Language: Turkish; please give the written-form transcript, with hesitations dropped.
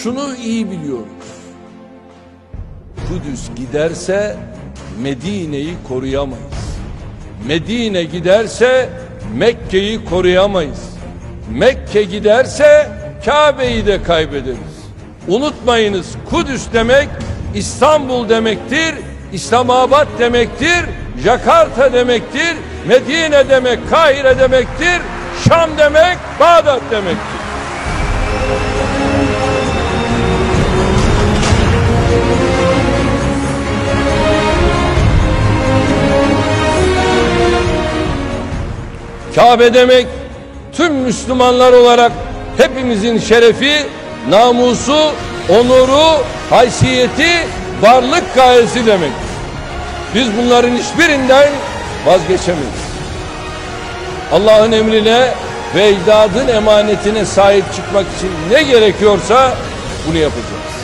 şunu iyi biliyoruz. Kudüs giderse Medine'yi koruyamayız. Medine giderse Mekke'yi koruyamayız. Mekke giderse Kabe'yi de kaybederiz. Unutmayınız, Kudüs demek İstanbul demektir, İslamabad demektir, Jakarta demektir, Medine demek Kahire demektir, Şam demek Bağdat demektir. Kabe demek tüm Müslümanlar olarak hepimizin şerefi, namusu, onuru, haysiyeti, varlık gayesi demek. Biz bunların hiçbirinden vazgeçemeyiz. Allah'ın emrine ve ecdadın emanetine sahip çıkmak için ne gerekiyorsa bunu yapacağız.